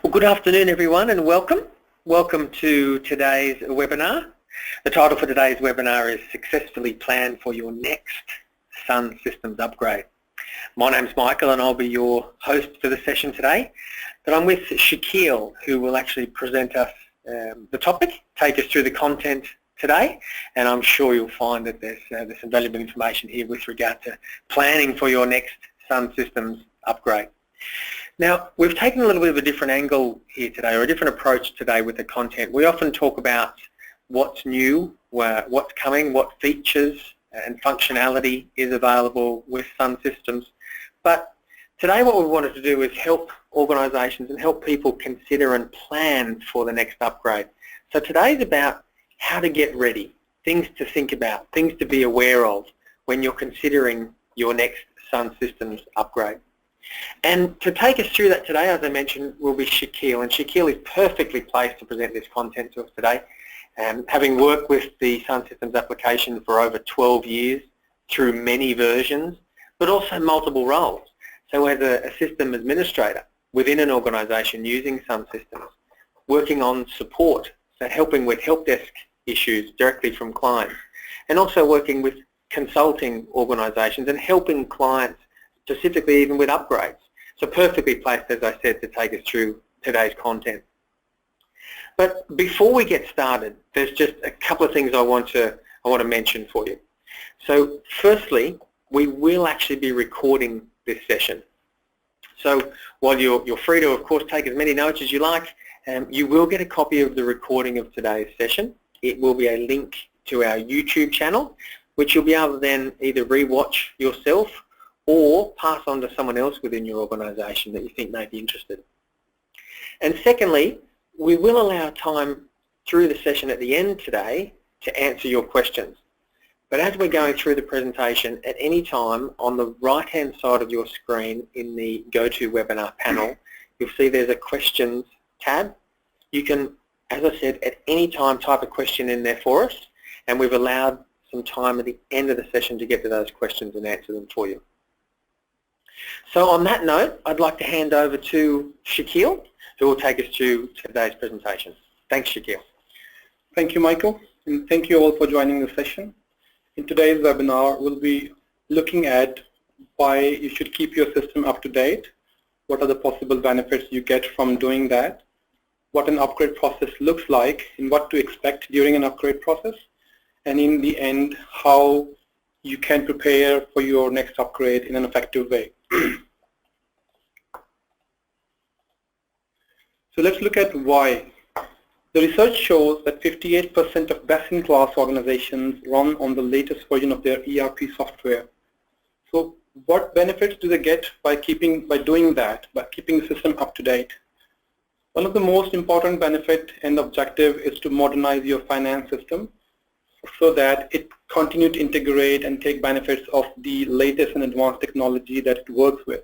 Well, good afternoon everyone and welcome. Welcome to today's webinar. The title for today's webinar is Successfully Plan for Your Next Sun Systems Upgrade. My name's Michael and I'll be your host for the session today. But I'm with Shaquille, who will actually present us the topic, take us through the content today, and I'm sure you'll find that there's some valuable information here with regard to planning for your next Sun Systems upgrade. Now, we've taken a little bit of a different angle here today, or a different approach today with the content. We often talk about what's new, what's coming, what features and functionality is available with Sun Systems. But today what we wanted to do is help organisations and help people consider and plan for the next upgrade. So today's about how to get ready, things to think about, things to be aware of when you're considering your next Sun Systems upgrade. And to take us through that today, as I mentioned, will be Shaquille. And Shaquille is perfectly placed to present this content to us today. Having worked with the Sun Systems application for over 12 years through many versions, but also multiple roles. So as a system administrator within an organisation using Sun Systems, working on support, so helping with help desk issues directly from clients, and also working with consulting organisations and helping clients specifically even with upgrades. So perfectly placed, as I said, to take us through today's content. But before we get started, there's just a couple of things I want to mention for you. So firstly, we will actually be recording this session. So while you're free to, of course, take as many notes as you like, you will get a copy of the recording of today's session. It will be a link to our YouTube channel, which you'll be able to then either re-watch yourself or pass on to someone else within your organisation that you think may be interested. And secondly, we will allow time through the session at the end today to answer your questions. But as we're going through the presentation, at any time on the right-hand side of your screen in the GoToWebinar panel, you'll see there's a questions tab. You can, as I said, at any time type a question in there for us, and we've allowed some time at the end of the session to get to those questions and answer them for you. So on that note, I'd like to hand over to Shaquille, who will take us through today's presentation. Thanks, Shaquille. Thank you, Michael, and thank you all for joining the session. In today's webinar, we'll be looking at why you should keep your system up to date, what are the possible benefits you get from doing that, what an upgrade process looks like, and what to expect during an upgrade process, and in the end, how you can prepare for your next upgrade in an effective way. So let's look at why. The research shows that 58% of best-in-class organizations run on the latest version of their ERP software. So what benefits do they get by doing that, by keeping the system up to date? One of the most important benefit and objective is to modernize your finance system so that it continue to integrate and take benefits of the latest and advanced technology that it works with.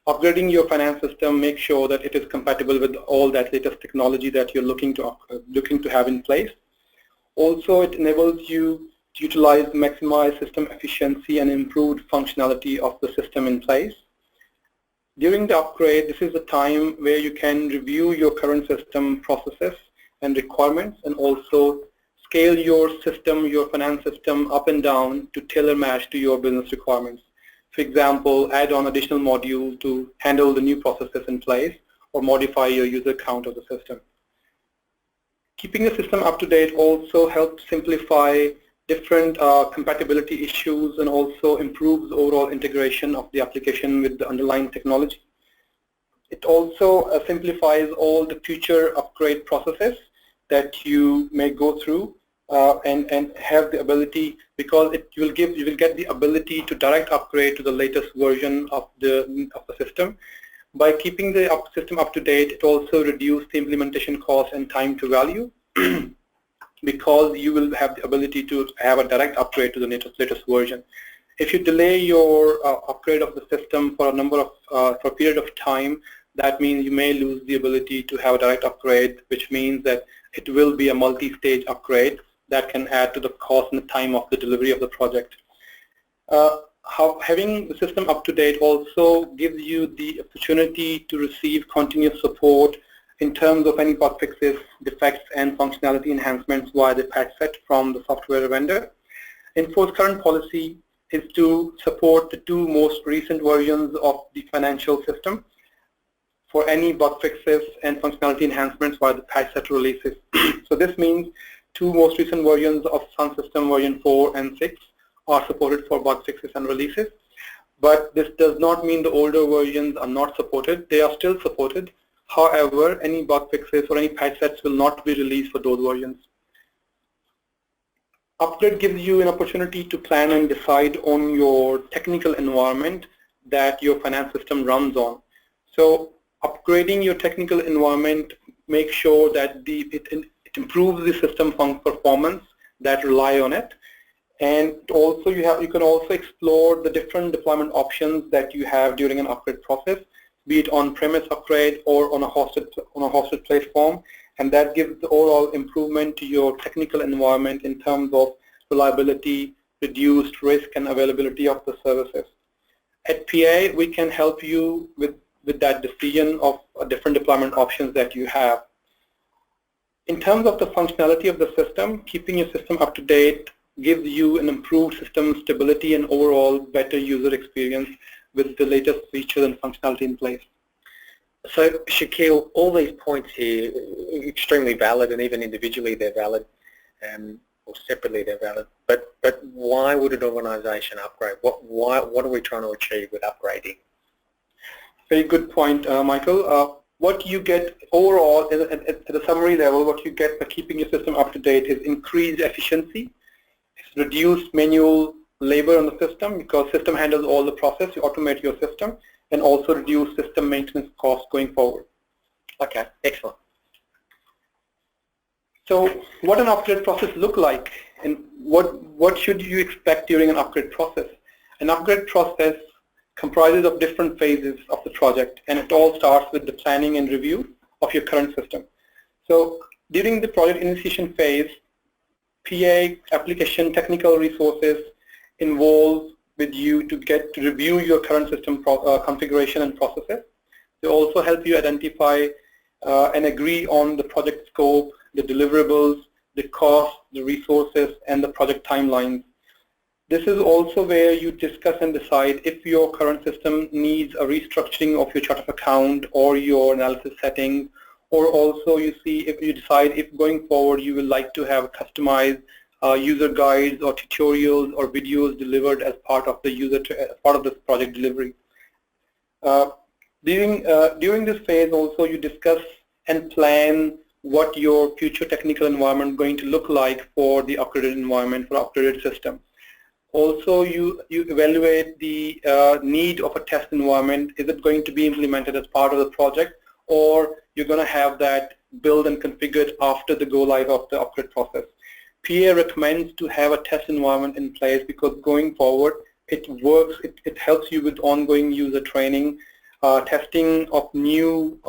Upgrading your finance system, make sure that it is compatible with all that latest technology that you're looking to have in place. Also, it enables you to utilize, maximize system efficiency and improved functionality of the system in place. During the upgrade, this is the time where you can review your current system processes and requirements, and also scale your system, your finance system up and down to tailor match to your business requirements. For example, add on additional modules to handle the new processes in place or modify your user count of the system. Keeping the system up to date also helps simplify different compatibility issues and also improves overall integration of the application with the underlying technology. It also simplifies all the future upgrade processes that you may go through and have the ability, because you will get the ability to direct upgrade to the latest version of the system. By keeping the system up to date, it also reduces the implementation cost and time to value because you will have the ability to have a direct upgrade to the latest version. If you delay your upgrade of the system for a period of time, that means you may lose the ability to have a direct upgrade, which means that it will be a multi-stage upgrade that can add to the cost and the time of the delivery of the project. Having the system up to date also gives you the opportunity to receive continuous support in terms of any bug fixes, defects, and functionality enhancements via the patch set from the software vendor. Info's current policy is to support the 2 most recent versions of the financial system for any bug fixes and functionality enhancements via the patch set releases. So this means 2 most recent versions of Sun System version 4 and 6 are supported for bug fixes and releases. But this does not mean the older versions are not supported. They are still supported. However, any bug fixes or any patch sets will not be released for those versions. Upgrade gives you an opportunity to plan and decide on your technical environment that your finance system runs on. So upgrading your technical environment makes sure that it improves the system performance that rely on it. And also you can also explore the different deployment options that you have during an upgrade process, be it on-premise upgrade or on a hosted platform, and that gives the overall improvement to your technical environment in terms of reliability, reduced risk, and availability of the services. At PA, we can help you with that decision of different deployment options that you have. In terms of the functionality of the system, keeping your system up to date gives you an improved system stability and overall better user experience with the latest features and functionality in place. So Shakil, all these points here are extremely valid, and even individually they're valid, or separately they're valid. But why would an organisation upgrade? What are we trying to achieve with upgrading? Very good point, Michael. What you get overall at the summary level, what you get by keeping your system up to date is increased efficiency, reduced manual labor on the system because system handles all the process, you automate your system, and also reduce system maintenance costs going forward. Okay, excellent. So what an upgrade process look like, and what should you expect during an upgrade process? An upgrade process comprises of different phases of the project, and it all starts with the planning and review of your current system. So during the project initiation phase, PA application technical resources involved with you to review your current system configuration and processes. They also help you identify and agree on the project scope, the deliverables, the cost, the resources, and the project timelines. This is also where you discuss and decide if your current system needs a restructuring of your chart of account or your analysis settings, or also you decide if going forward you would like to have customized user guides or tutorials or videos delivered as part of this project delivery. During this phase also you discuss and plan what your future technical environment is going to look like for the upgraded environment, for upgraded system. Also you evaluate the need of a test environment. Is it going to be implemented as part of the project, or you're going to have that built and configured after the go live of the upgrade process? PA recommends to have a test environment in place because going forward it works, it helps you with ongoing user training, testing of new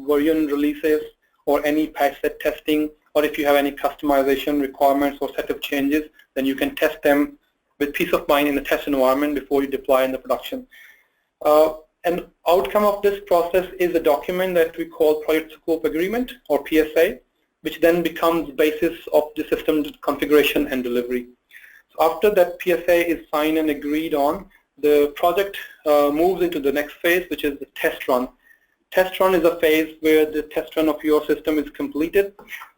version releases or any patch set testing, or if you have any customization requirements or set of changes, then you can test them with peace of mind in the test environment before you deploy in the production. An outcome of this process is a document that we call Project Scope Agreement, or PSA, which then becomes the basis of the system configuration and delivery. So after that PSA is signed and agreed on, the project moves into the next phase, which is the test run. Test run is a phase where the test run of your system is completed.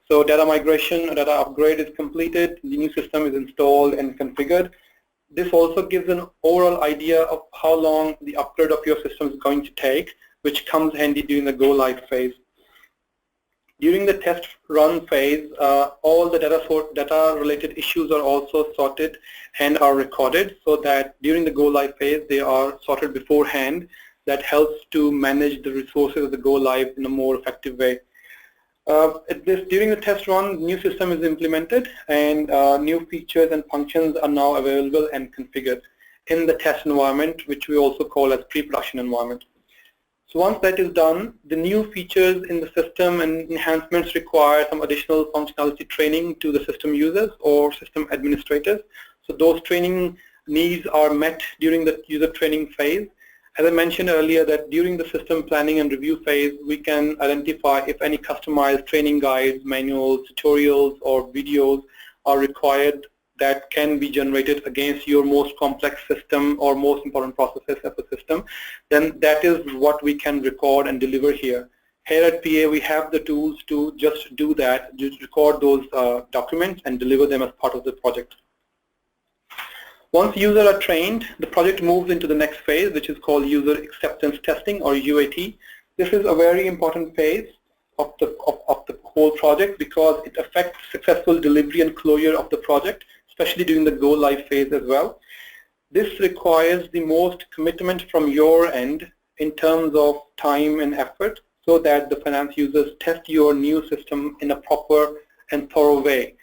So data migration or data upgrade is completed, the new system is installed and configured. This also gives an overall idea of how long the upgrade of your system is going to take, which comes handy during the go live phase. During the test run phase, all the data related issues are also sorted and are recorded so that during the go live phase they are sorted beforehand. That helps to manage the resources of the go live in a more effective way. During the test run, new system is implemented and new features and functions are now available and configured in the test environment, which we also call as pre-production environment. So once that is done, the new features in the system and enhancements require some additional functionality training to the system users or system administrators. So those training needs are met during the user training phase, As I mentioned earlier, that during the system planning and review phase, we can identify if any customized training guides, manuals, tutorials, or videos are required that can be generated against your most complex system or most important processes of the system. Then that is what we can record and deliver here. Here at PA, we have the tools to just do that, just record those documents and deliver them as part of the project. Once users are trained, the project moves into the next phase, which is called user acceptance testing, or UAT. This is a very important phase of the whole project because it affects successful delivery and closure of the project, especially during the go-live phase as well. This requires the most commitment from your end in terms of time and effort so that the finance users test your new system in a proper and thorough way.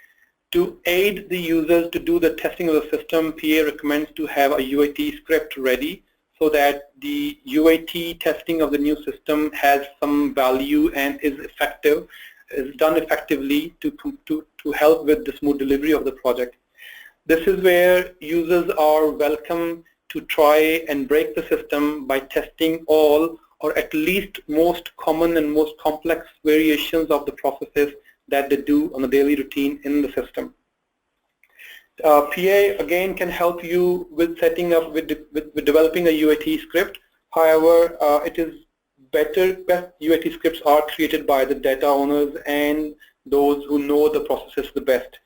To aid the users to do the testing of the system, PA recommends to have a UAT script ready so that the UAT testing of the new system has some value and is effective, is done effectively to help with the smooth delivery of the project. This is where users are welcome to try and break the system by testing all or at least most common and most complex variations of the processes that they do on a daily routine in the system. PA again can help you with setting up, with developing a UAT script. However, it is best UAT scripts are created by the data owners and those who know the processes the best.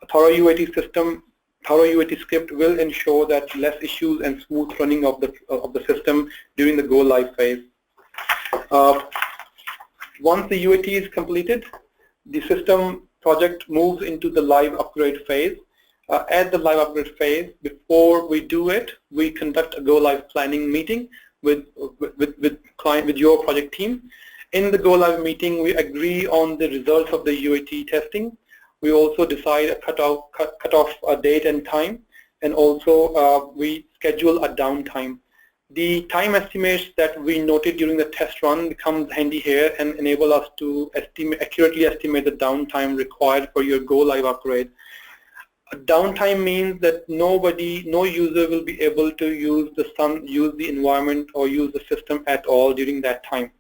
A thorough UAT script will ensure that less issues and smooth running of the system during the go live phase. Once the UAT is completed, the system project moves into the live upgrade phase. At the live upgrade phase, before we do it, we conduct a go live planning meeting with your project team. In the go live meeting, we agree on the results of the UAT testing. We also decide a cut-off date and time, and also we schedule a downtime. The time estimates that we noted during the test run becomes handy here and enable us to accurately estimate the downtime required for your go live upgrade. A downtime means that no user will be able to use the environment or use the system at all during that time.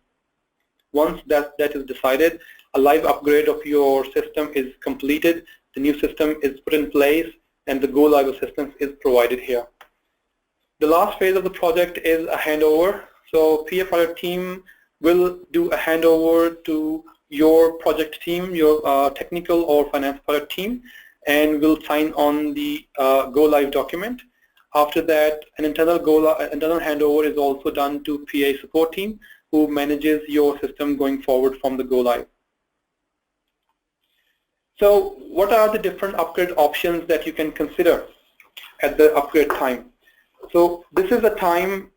Once that is decided, a live upgrade of your system is completed, the new system is put in place, and the go live assistance is provided here. The last phase of the project is a handover. So PA project team will do a handover to your project team, your technical or finance project team, and will sign on the go live document. After that, an internal handover is also done to PA support team, who manages your system going forward from the go live. So what are the different upgrade options that you can consider at the upgrade time? So this is a time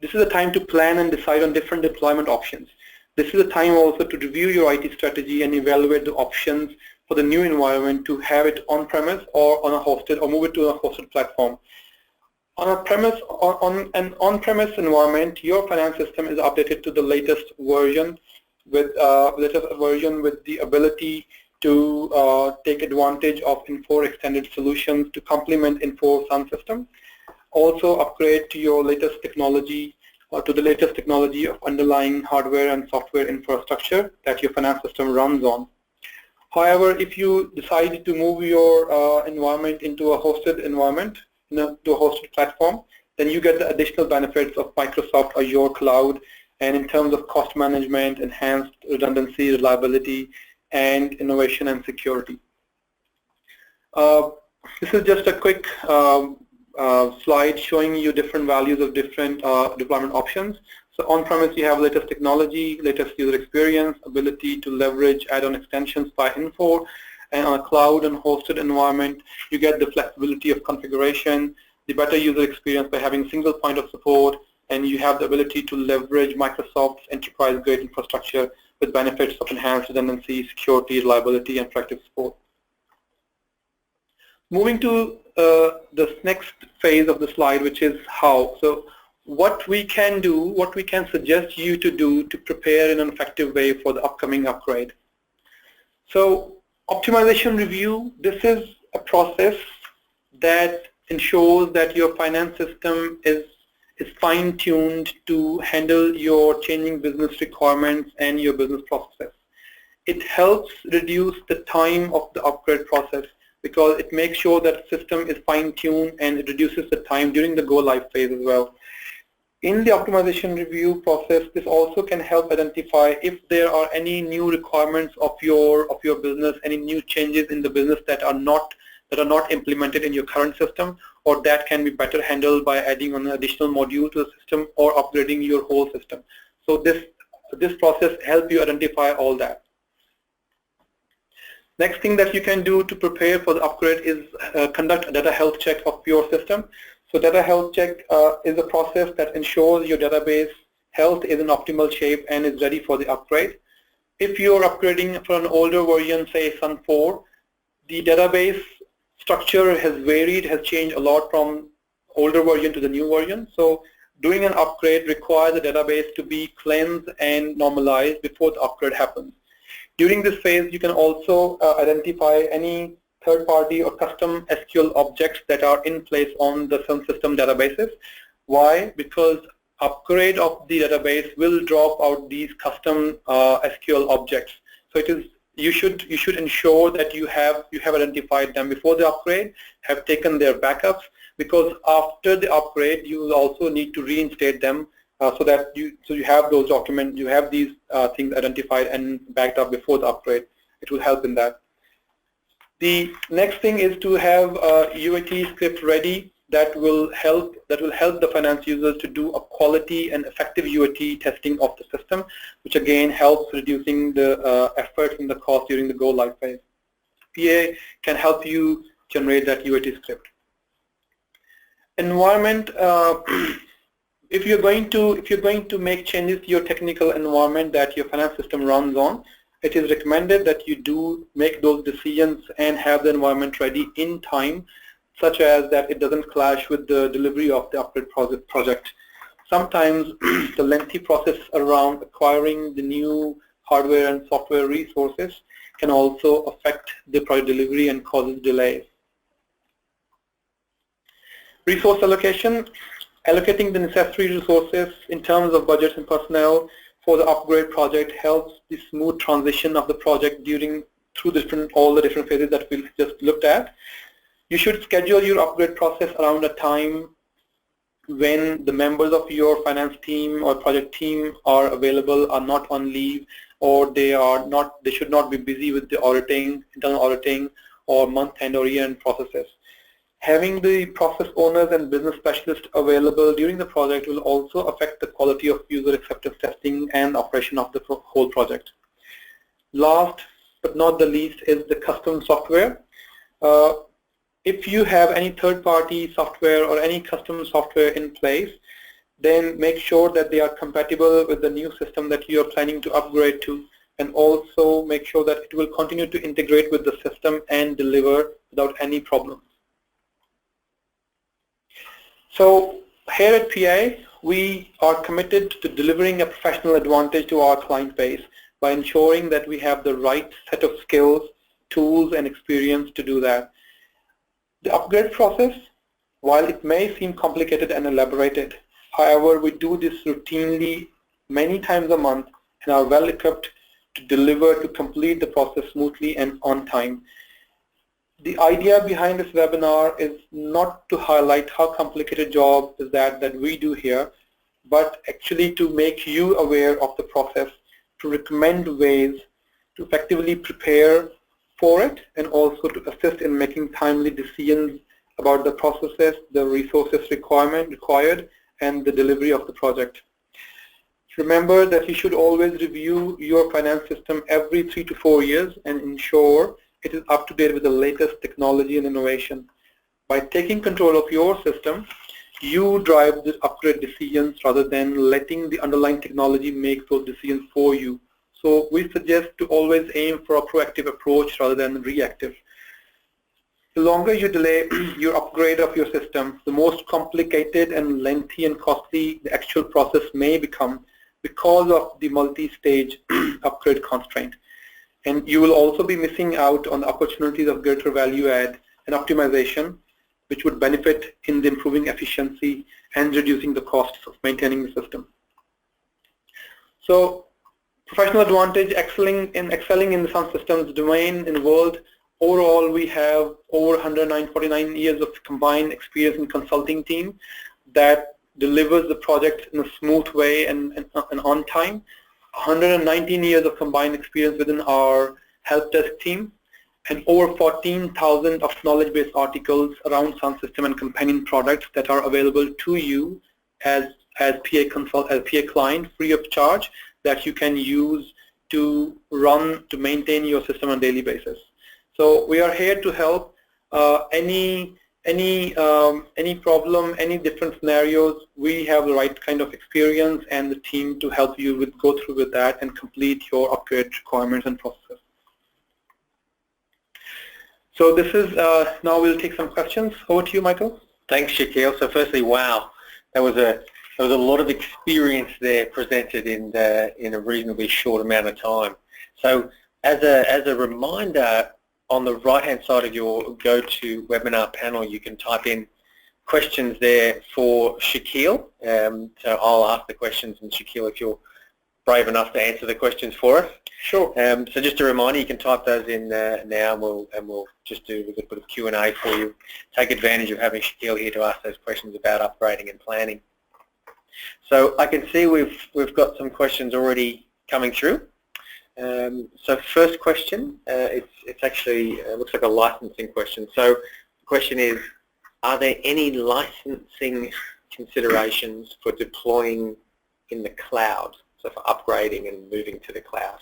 to plan and decide on different deployment options. This is a time also to review your IT strategy and evaluate the options for the new environment, to have it on-premise or on a hosted, or move it to a hosted platform. On an on-premise environment, your finance system is updated to the latest version with the ability to take advantage of Infor extended solutions to complement Infor Sun system. Also upgrade to your latest technology, or to the latest technology of underlying hardware and software infrastructure that your finance system runs on. However, if you decide to move your environment into a hosted environment, to a hosted platform, then you get the additional benefits of Microsoft Azure Cloud, and in terms of cost management, enhanced redundancy, reliability, and innovation and security. This is just a quick slide showing you different values of different deployment options. So on-premise, you have latest technology, latest user experience, ability to leverage add-on extensions by Infor, and on a cloud and hosted environment, you get the flexibility of configuration, the better user experience by having a single point of support, and you have the ability to leverage Microsoft's enterprise-grade infrastructure with benefits of enhanced redundancy, security, reliability, and proactive support. Moving to the next phase of the slide, which is how. So what we can do, what we can suggest you to do to prepare in an effective way for the upcoming upgrade. So optimization review, this is a process that ensures that your finance system is is fine-tuned to handle your changing business requirements and your business processes. It helps reduce the time of the upgrade process because it makes sure that the system is fine-tuned and it reduces the time during the go-live phase as well. In the optimization review process, this also can help identify if there are any new requirements of your business, any new changes in the business that are not implemented in your current system, or that can be better handled by adding an additional module to the system or upgrading your whole system. So this process helps you identify all that. Next thing that you can do to prepare for the upgrade is conduct a data health check of your system. So data health check is a process that ensures your database health is in optimal shape and is ready for the upgrade. If you're upgrading for an older version, say Sun 4, the database structure has varied, has changed a lot from older version to the new version. So doing an upgrade requires the database to be cleansed and normalized before the upgrade happens. During this phase, you can also identify any third-party or custom SQL objects that are in place on the Sun system databases. Why? Because upgrade of the database will drop out these custom SQL objects. So you should ensure that you have identified them before the upgrade, have taken their backups, because after the upgrade you will also need to reinstate them so that you have those documents, you have these things identified and backed up before the upgrade. It will help in that. The next thing is to have a UAT script ready that will help the finance users to do a quality and effective UAT testing of the system, which again helps reducing the effort and the cost during the go live phase. PA can help you generate that UAT script. Environment. If you're going to make changes to your technical environment that your finance system runs on, it is recommended that you do make those decisions and have the environment ready in time, such as that it doesn't clash with the delivery of the upgrade project. Sometimes the lengthy process around acquiring the new hardware and software resources can also affect the project delivery and causes delays. Resource allocation. Allocating the necessary resources in terms of budgets and personnel for the upgrade project helps the smooth transition of the project through all the different phases that we just looked at. You should schedule your upgrade process around a time when the members of your finance team or project team are available, are not on leave, or they should not be busy with the auditing, internal auditing, or month-end or year-end processes. Having the process owners and business specialists available during the project will also affect the quality of user acceptance testing and operation of the whole project. Last but not the least is the custom software. If you have any third-party software or any custom software in place, then make sure that they are compatible with the new system that you are planning to upgrade to, and also make sure that it will continue to integrate with the system and deliver without any problems. So here at PA, we are committed to delivering a professional advantage to our client base by ensuring that we have the right set of skills, tools, and experience to do that. The upgrade process, while it may seem complicated and elaborated, however, we do this routinely many times a month and are well equipped to deliver to complete the process smoothly and on time. The idea behind this webinar is not to highlight how complicated job is that we do here, but actually to make you aware of the process, to recommend ways to effectively prepare for it, and also to assist in making timely decisions about the processes, the resources required, and the delivery of the project. Remember that you should always review your finance system every 3 to 4 years and ensure it is up to date with the latest technology and innovation. By taking control of your system, you drive the upgrade decisions rather than letting the underlying technology make those decisions for you. So we suggest to always aim for a proactive approach rather than reactive. The longer you delay your upgrade of your system, the most complicated and lengthy and costly the actual process may become because of the multi-stage upgrade constraint. And you will also be missing out on the opportunities of greater value add and optimization which would benefit in the improving efficiency and reducing the costs of maintaining the system. So professional advantage, excelling in the Sun Systems domain in the world. Overall, we have over 149 years of combined experience in consulting team that delivers the project in a smooth way and on time. 119 years of combined experience within our help desk team, and over 14,000 of knowledge base articles around Sun System and companion products that are available to you as PA client free of charge, that you can use to maintain your system on a daily basis. So we are here to help any problem, any different scenarios. We have the right kind of experience and the team to help you go through with that and complete your upgrade requirements and processes. So this is, now we'll take some questions. Over to you, Michael. Thanks, Shakil. So firstly, wow, there was a lot of experience there presented in a reasonably short amount of time. So as a reminder, on the right-hand side of your GoToWebinar panel, you can type in questions there for Shakil. So I'll ask the questions, and Shakil, if you're brave enough to answer the questions for us. Sure. So just a reminder, you can type those in now, and we'll just do a little bit of Q&A for you. Take advantage of having Shakil here to ask those questions about upgrading and planning. So I can see we've got some questions already coming through. So first question, it's actually looks like a licensing question. So the question is, are there any licensing considerations for deploying in the cloud, so for upgrading and moving to the cloud?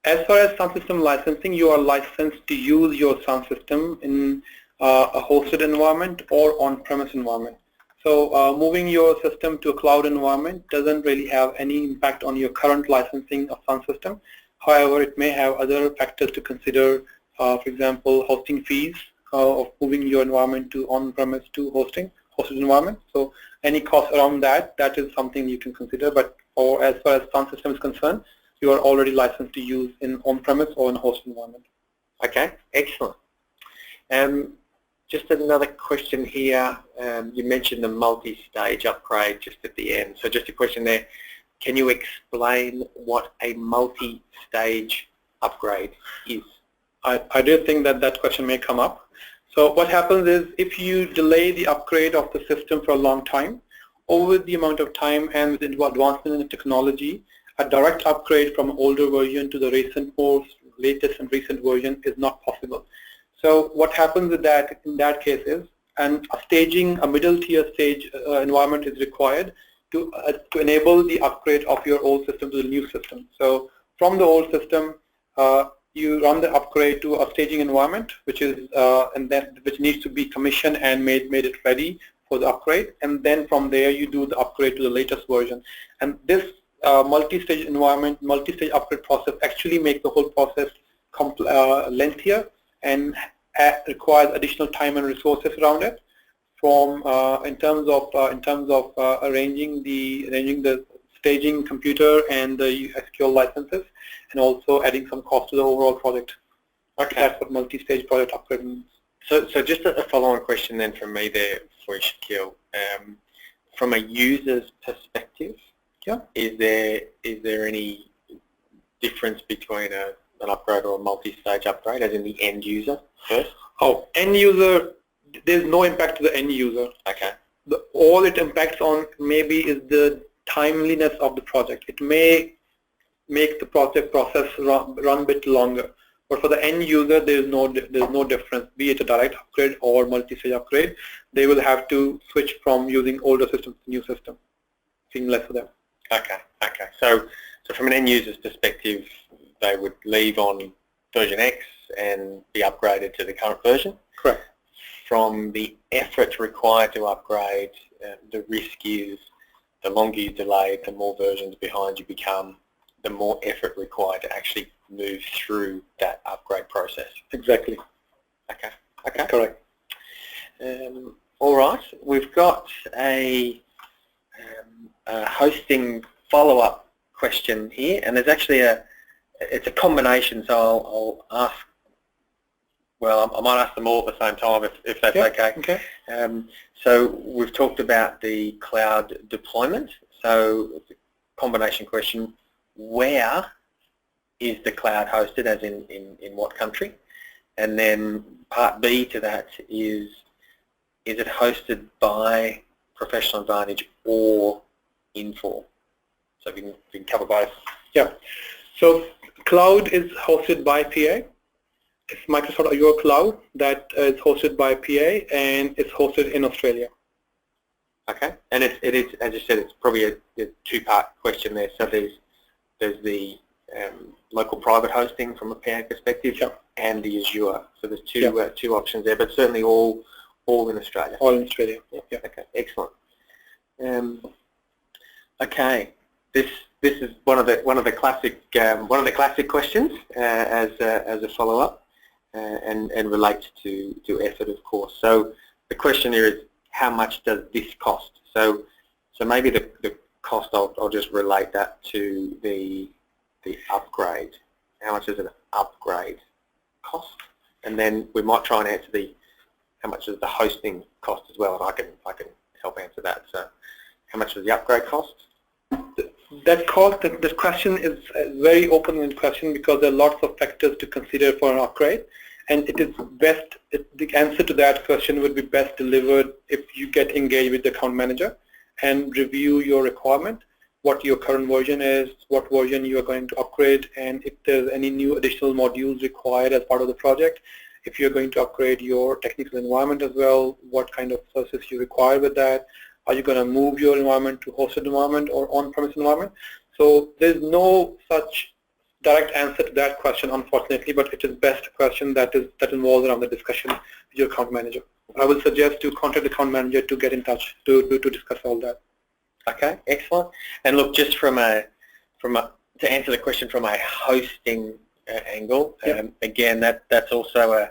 As far as Sun System licensing, you are licensed to use your Sun System in a hosted environment or on-premise environment. So moving your system to a cloud environment doesn't really have any impact on your current licensing of Sun System. However, it may have other factors to consider, for example, hosting fees of moving your environment to on-premise to hosted environment. So any cost around that is something you can consider. But as far as Sun System is concerned, you are already licensed to use in on-premise or in a hosted environment. Okay, excellent. Just another question here. You mentioned the multi-stage upgrade just at the end. So just a question there. Can you explain what a multi-stage upgrade is? I do think that question may come up. So what happens is, if you delay the upgrade of the system for a long time, over the amount of time and with advancement in the technology, a direct upgrade from an older version to the latest and recent version is not possible. So what happens with that in that case is, a middle tier stage environment is required to enable the upgrade of your old system to the new system. So from the old system, you run the upgrade to a staging environment, which needs to be commissioned and made it ready for the upgrade, and then from there you do the upgrade to the latest version. And this multi-stage environment, multi-stage upgrade process actually makes the whole process lengthier and requires additional time and resources around it. In terms of arranging the staging computer and the SQL licenses, and also adding some cost to the overall project. Okay. That's what multi-stage project upgrade means. So just a follow-on question then from me there for Shakil. From a user's perspective, yeah, is there any difference between an upgrade or a multi-stage upgrade, as in the end user first? Oh, end user, there's no impact to the end user. Okay. All it impacts on maybe is the timeliness of the project. It may make the project process run a bit longer, but for the end user, there's no difference. Be it a direct upgrade or multi-stage upgrade, they will have to switch from using older systems to new system. Seamless for them. Okay. Okay. So from an end user's perspective, they would leave on version X and be upgraded to the current version? Correct. From the effort required to upgrade, the risk is the longer you delay, the more versions behind you become, the more effort required to actually move through that upgrade process. Exactly. Okay. Okay. Correct. All right. We've got a hosting follow-up question here, and there's actually it's a combination, so I'll ask well, I might ask them all at the same time if that's okay. Okay. So we've talked about the cloud deployment. So it's a combination question. Where is the cloud hosted, as in what country? And then part B to that is it hosted by Professional Advantage or Infor? So we can cover both. Yeah. So cloud is hosted by PA. It's Microsoft Azure Cloud that is hosted by PA, and it's hosted in Australia. Okay. And it is, as you said, it's probably a two-part question there. So there's the local private hosting from a PA perspective, yep, and the Azure. So there's two yep, two options there, but certainly all in Australia. All in Australia. Yeah. Yep. Okay. Excellent. Okay. This is one of the classic questions as a follow-up and relates to effort, of course. So the question here is, how much does this cost? So maybe the cost, I'll just relate that to the upgrade. How much does an upgrade cost? And then we might try and answer how much does the hosting cost as well, and I can help answer that. So how much does the upgrade cost? That cost, this question is a very open-ended question because there are lots of factors to consider for an upgrade, and it is best, the answer to that question would be best delivered if you get engaged with the account manager and review your requirement, what your current version is, what version you are going to upgrade, and if there's any new additional modules required as part of the project, if you're going to upgrade your technical environment as well, what kind of services you require with that. Are you going to move your environment to hosted environment or on-premise environment? So there's no such direct answer to that question, unfortunately, but it is best a question that involves around the discussion with your account manager. I will suggest to contact the account manager to get in touch to discuss all that. Okay, excellent. And look, just to answer the question from a hosting angle, yep, again, that's also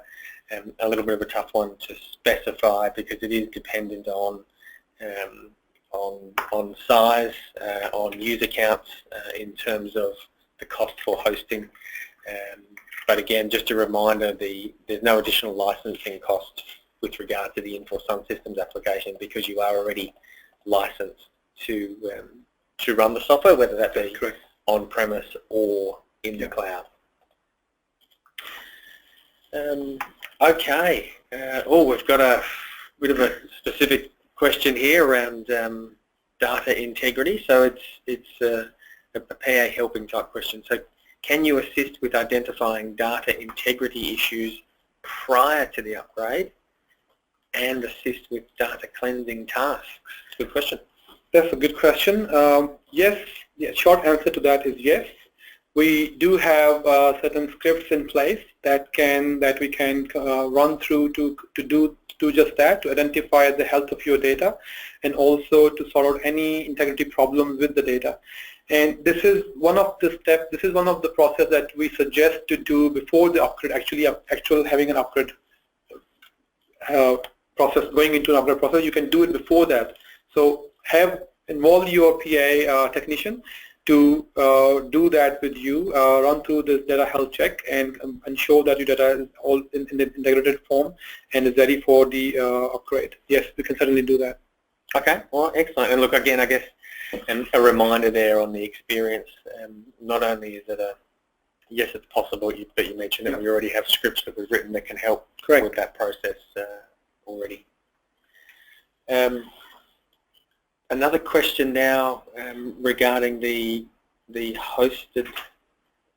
a little bit of a tough one to specify because it is dependent on size, on user counts in terms of the cost for hosting. But again, just a reminder, there's no additional licensing cost with regard to the Infor Sun Systems application because you are already licensed to run the software, whether that be on-premise or in the cloud. Okay. We've got a bit of a specific question here around data integrity. So it's a PA helping type question. So can you assist with identifying data integrity issues prior to the upgrade and assist with data cleansing tasks? Good question. That's a good question. Yes, short answer to that is yes. We do have certain scripts in place that we can run through to do just that, to identify the health of your data and also to sort out any integrity problems with the data. And this is one of the steps, this is one of the process that we suggest to do before the upgrade, actual having an upgrade process, going into an upgrade process. You can do it before that. So involve your PA technician to do that with you, run through this data health check and ensure that your data is all in the integrated form and is ready for the upgrade. Yes, we can certainly do that. Okay, well, excellent. And look, again, I guess a reminder there on the experience. Not only is it yes, it's possible, but you mentioned that we already have scripts that we've written that can help with that process already. Another question now regarding the hosted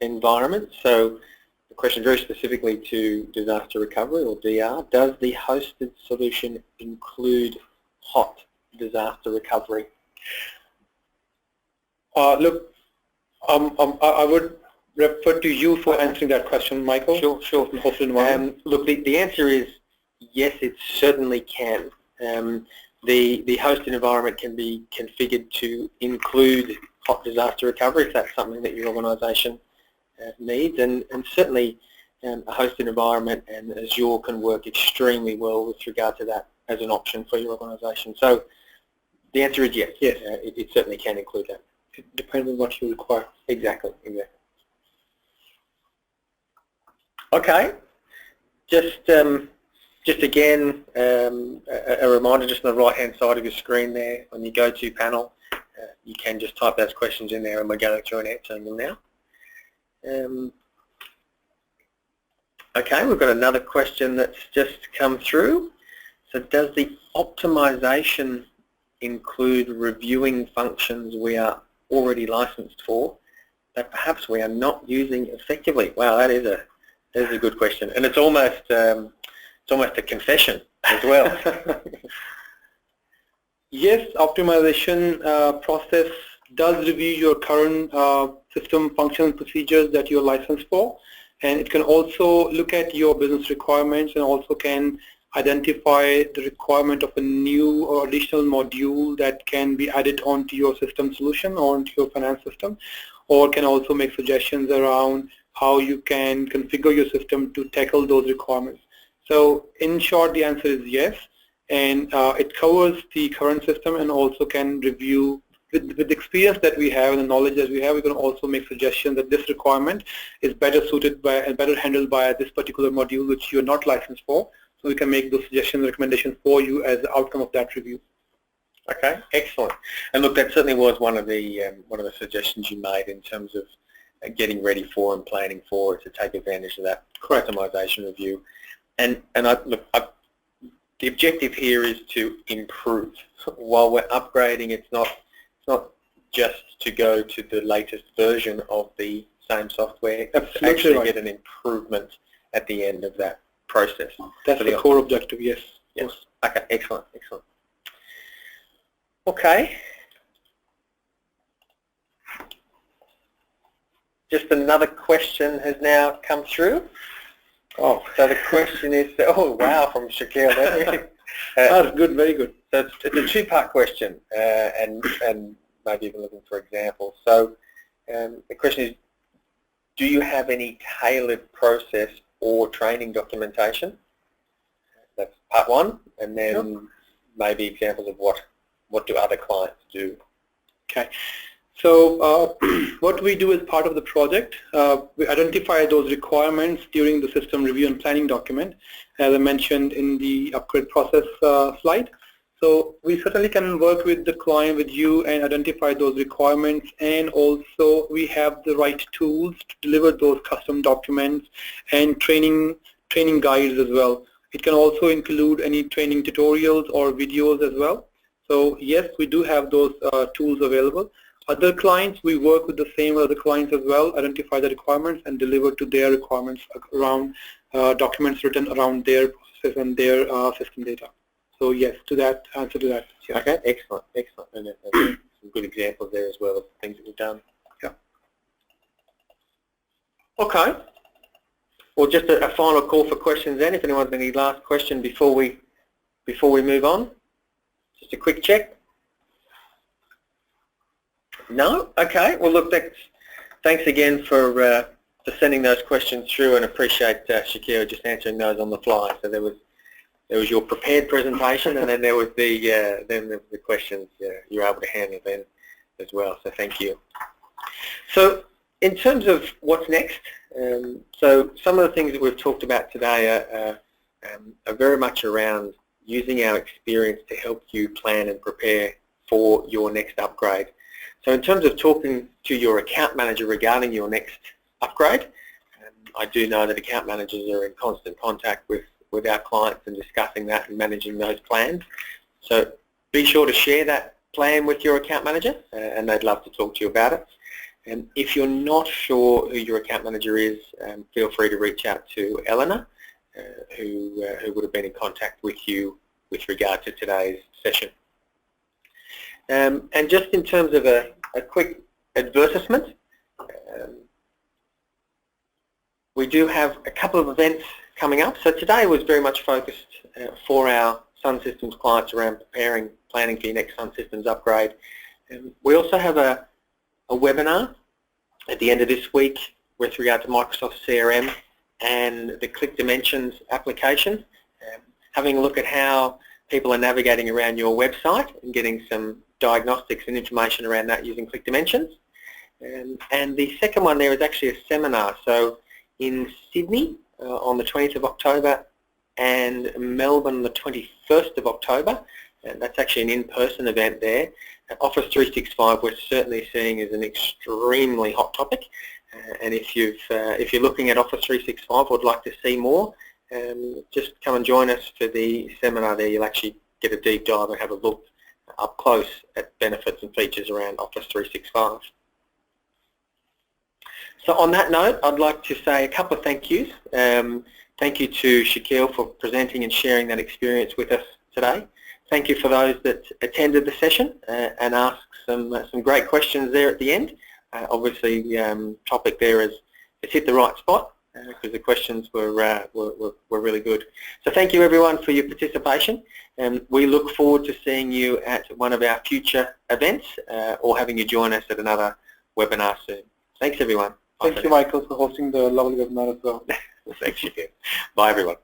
environment. So the question very specifically to disaster recovery or DR, does the hosted solution include hot disaster recovery? Look, I would refer to you for answering that question, Michael. Sure. Hosted environment. Look, the answer is yes, it certainly can. The hosted environment can be configured to include hot disaster recovery if that's something that your organisation needs, and certainly a hosted environment and Azure can work extremely well with regard to that as an option for your organisation. So the answer is yes. Yes, it certainly can include that. It depends on what you require. Exactly. Okay. just again, a reminder, just on the right-hand side of your screen there, on your go-to panel, you can just type those questions in there, and we're going through and answering them now. Okay, we've got another question that's just come through. So does the optimization include reviewing functions we are already licensed for that perhaps we are not using effectively? Wow, that is a good question, and it's almost a confession as well. Yes, optimization process does review your current system functions procedures that you're licensed for, and it can also look at your business requirements and also can identify the requirement of a new or additional module that can be added onto your system solution or onto your finance system, or can also make suggestions around how you can configure your system to tackle those requirements. So in short, the answer is yes, and it covers the current system and also can review with the experience that we have and the knowledge that we have. We can also make suggestions that this requirement is better suited by and better handled by this particular module which you're not licensed for. So we can make those suggestions, recommendations for you as the outcome of that review. Okay, excellent. And look, that certainly was one of the suggestions you made in terms of getting ready for and planning for to take advantage of that customization review. And the objective here is to improve. While we're upgrading, it's not just to go to the latest version of the same software. It's actually right. Get an improvement at the end of that process. That's the core objective, yes. Yes. Okay, excellent, excellent. Okay. Just another question has now come through. Oh, so the question is, oh wow, from Shaquille. That's good, very good. So it's a two-part question, and maybe even looking for examples. So the question is, do you have any tailored process or training documentation? That's part one, and then maybe examples of what do other clients do? Okay. So what we do as part of the project, we identify those requirements during the system review and planning document, as I mentioned in the upgrade process slide. So we certainly can work with the client, with you, and identify those requirements, and also we have the right tools to deliver those custom documents and training guides as well. It can also include any training tutorials or videos as well. So yes, we do have those tools available. Other clients, we work with the same other clients as well, identify the requirements and deliver to their requirements around documents written around their processes and their system data. So yes, to that, answer to that. Yes. Okay, excellent, excellent. And some good examples there as well of things that we've done. Yeah. Okay. Well, just a final call for questions then. If anyone's got any last question before we move on, just a quick check. No? Okay. Well, look, thanks again for sending those questions through, and appreciate Shakira just answering those on the fly. So there was your prepared presentation, and then there was the questions you were able to handle then as well. So thank you. So in terms of what's next, so some of the things that we've talked about today are very much around using our experience to help you plan and prepare for your next upgrade. So in terms of talking to your account manager regarding your next upgrade, I do know that account managers are in constant contact with our clients and discussing that and managing those plans. So be sure to share that plan with your account manager, and they'd love to talk to you about it. And if you're not sure who your account manager is, feel free to reach out to Eleanor, who would have been in contact with you with regard to today's session. And just in terms of a quick advertisement, we do have a couple of events coming up. So today was very much focused for our Sun Systems clients around planning for your next Sun Systems upgrade. We also have a webinar at the end of this week with regard to Microsoft CRM and the Click Dimensions application, having a look at how people are navigating around your website and getting some diagnostics and information around that using Click Dimensions. And the second one there is actually a seminar. So in Sydney on the 20th of October and Melbourne on the 21st of October. And that's actually an in-person event there. Office 365 we're certainly seeing as an extremely hot topic. And if you're looking at Office 365 or would like to see more, just come and join us for the seminar there. You'll actually get a deep dive and have a look up close at benefits and features around Office 365. So on that note, I'd like to say a couple of thank yous. Thank you to Shaquille for presenting and sharing that experience with us today. Thank you for those that attended the session and asked some great questions there at the end. Obviously, the topic there has hit the right spot because the questions were really good. So thank you everyone for your participation, and we look forward to seeing you at one of our future events or having you join us at another webinar soon. Thanks everyone. Thank you, Michael, for hosting the lovely webinar as well. Thanks, Shaquille. Bye everyone.